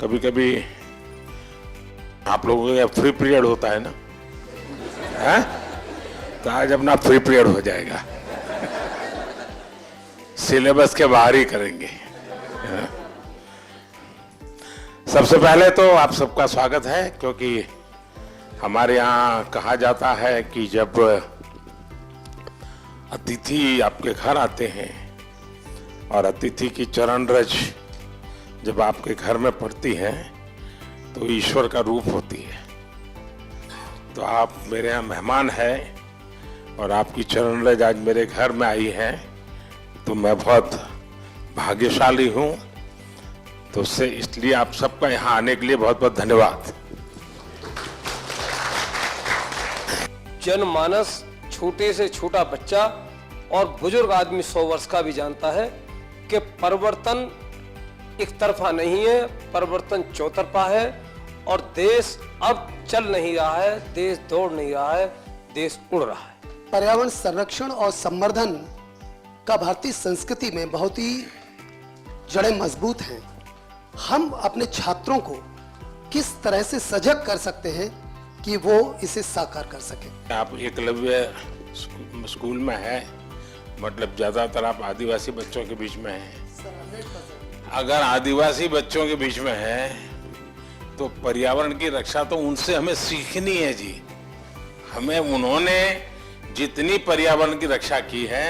कभी कभी आप लोगों का फ्री पीरियड होता है ना, है? तो आज अपना फ्री पीरियड हो जाएगा, सिलेबस के बाहर ही करेंगे। सबसे पहले तो आप सबका स्वागत है, क्योंकि हमारे यहाँ कहा जाता है कि जब अतिथि आपके घर आते हैं और अतिथि की चरण रज जब आपके घर में पड़ती है तो ईश्वर का रूप होती है। तो आप मेरे यहाँ मेहमान हैं और आपकी चरण रज आज मेरे घर में आई है, तो मैं बहुत भाग्यशाली हूँ। तो उससे इसलिए आप सबका यहाँ आने के लिए बहुत बहुत धन्यवाद। जनमानस, छोटे से छोटा बच्चा और बुजुर्ग आदमी 100 वर्ष का भी जानता है कि परिवर्तन एक तरफा नहीं है, परिवर्तन चौतरफा है। और देश अब चल नहीं रहा है, देश दौड़ नहीं रहा है, देश उड़ रहा है। पर्यावरण संरक्षण और संवर्धन का भारतीय संस्कृति में बहुत ही जड़ें मजबूत हैं। हम अपने छात्रों को किस तरह से सजग कर सकते हैं कि वो इसे साकार कर सकें? आप एकलव्य स्कूल में है, मतलब ज्यादातर आप आदिवासी बच्चों के बीच में हैं। अगर आदिवासी बच्चों के बीच में है तो पर्यावरण की रक्षा तो उनसे हमें सीखनी है जी। हमें उन्होंने जितनी पर्यावरण की रक्षा की है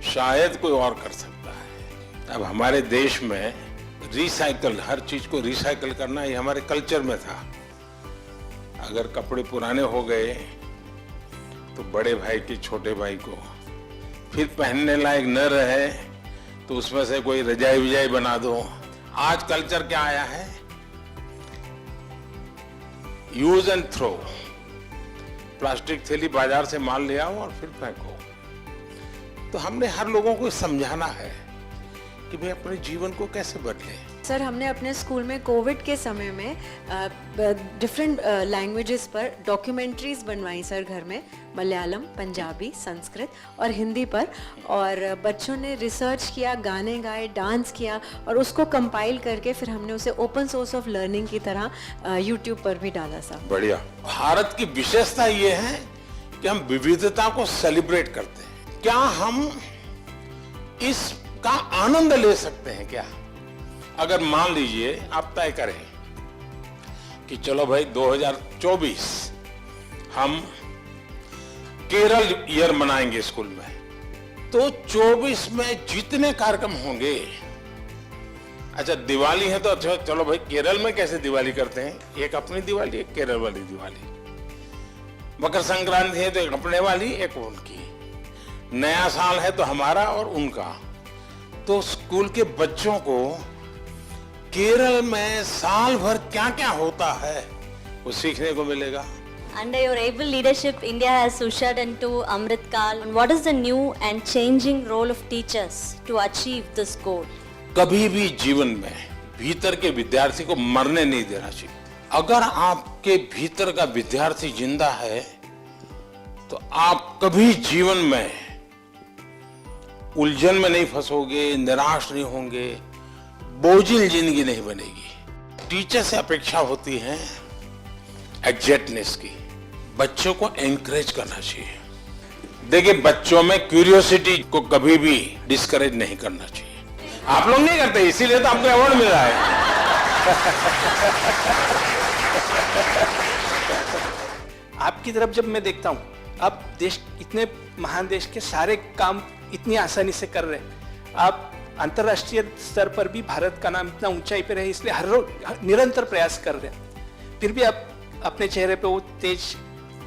शायद कोई और कर सकता है। अब हमारे देश में रिसाइकल, हर चीज को रिसाइकल करना ये हमारे कल्चर में था। अगर कपड़े पुराने हो गए तो बड़े भाई के छोटे भाई को फिर पहनने लायक न रहे तो उसमें से कोई रजाई विजाई बना दो। आज कल्चर क्या आया है? Use and throw. प्लास्टिक थैली बाजार से माल ले आओ और फिर फेंको। तो हमने हर लोगों को समझाना है कि भाई अपने जीवन को कैसे बदले। सर, हमने अपने स्कूल में कोविड के समय में डिफरेंट लैंग्वेजेस पर डॉक्यूमेंट्रीज बनवाई सर घर में, मलयालम, पंजाबी, संस्कृत और हिंदी पर। और बच्चों ने रिसर्च किया, गाने गाए, डांस किया और उसको कंपाइल करके फिर हमने उसे ओपन सोर्स ऑफ लर्निंग की तरह यूट्यूब पर भी डाला सर। बढ़िया। भारत की विशेषता ये है कि हम विविधता को सेलिब्रेट करते हैं। क्या हम इसका आनंद ले सकते हैं क्या? अगर मान लीजिए आप तय करें कि चलो भाई 2024 हम केरल ईयर मनाएंगे स्कूल में, तो 24 में जितने कार्यक्रम होंगे, अच्छा दिवाली है तो अच्छा चलो भाई केरल में कैसे दिवाली करते हैं, एक अपनी दिवाली, एक केरल वाली दिवाली। मकर संक्रांति है तो एक अपने वाली, एक उनकी। नया साल है तो हमारा और उनका। तो स्कूल के बच्चों को केरल में साल भर क्या क्या होता है वो सीखने को मिलेगा। Under your able leadership, India has ushered into Amrit Kal. What is the new and changing role of teachers to achieve this goal? कभी भी जीवन में भीतर के विद्यार्थी को मरने नहीं देना चाहिए। अगर आपके भीतर का विद्यार्थी जिंदा है तो आप कभी जीवन में उलझन में नहीं फंसोगे, निराश नहीं होंगे, बोझिल जिंदगी नहीं बनेगी। टीचर से अपेक्षा होती है एग्जैक्टनेस की। बच्चों को एनकरेज करना चाहिए। देखिए, बच्चों में क्यूरियोसिटी को कभी भी डिस्करेज नहीं करना चाहिए। आप लोग नहीं करते, इसीलिए तो आपको अवार्ड मिल रहा है। आपकी तरफ जब मैं देखता हूँ, आप देश, इतने महान देश के सारे काम इतनी आसानी से कर रहे हैं। आप अंतर्राष्ट्रीय स्तर पर भी भारत का नाम इतना ऊंचाई पे रहे, इसलिए हर रोज निरंतर प्रयास कर रहे हैं। फिर भी आप अपने चेहरे पे वो तेज,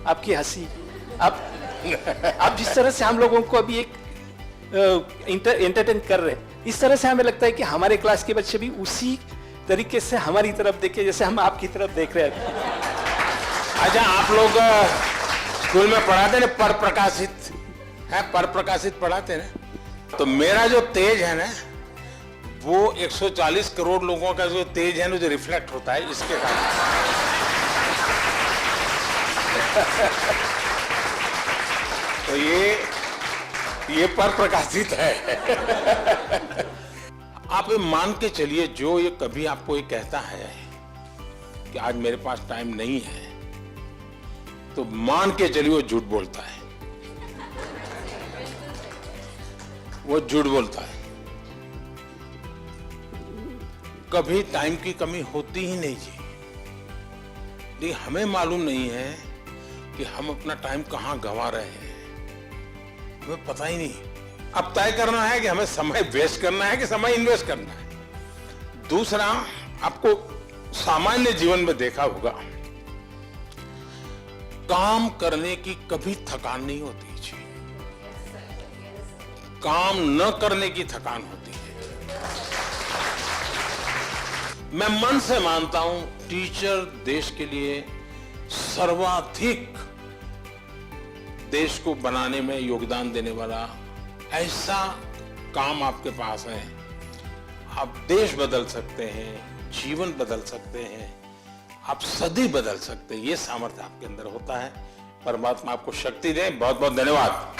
आपकी हंसी, आप जिस तरह से हम लोगों को अभी एक एंटरटेन कर रहे हैं, इस तरह से हमें लगता है कि हमारे क्लास के बच्चे भी उसी तरीके से हमारी तरफ देखे जैसे हम आपकी तरफ देख रहे हैं। अच्छा, आप लोग स्कूल में पढ़ाते ना पर प्रकाशित है, पर प्रकाशित पढ़ाते ना, तो मेरा जो तेज है ना वो 140 करोड़ लोगों का जो तेज है ना, जो रिफ्लेक्ट होता है इसके कारण। तो ये पर प्रकाशित है। आप ये मान के चलिए, जो ये कभी आपको ये कहता है कि आज मेरे पास टाइम नहीं है, तो मान के चलिए वो झूठ बोलता है, वो झूठ बोलता है। कभी टाइम की कमी होती ही नहीं जी, लेकिन हमें मालूम नहीं है कि हम अपना टाइम कहां गंवा रहे हैं, हमें पता ही नहीं। अब तय करना है कि हमें समय वेस्ट करना है कि समय इन्वेस्ट करना है। दूसरा, आपको सामान्य जीवन में देखा होगा, काम करने की कभी थकान नहीं होती जी, काम न करने की थकान होती है। मैं मन से मानता हूं टीचर देश के लिए सर्वाधिक देश को बनाने में योगदान देने वाला ऐसा काम आपके पास है। आप देश बदल सकते हैं, जीवन बदल सकते हैं, आप सदी बदल सकते हैं। ये सामर्थ्य आपके अंदर होता है। परमात्मा आपको शक्ति दे। बहुत बहुत धन्यवाद।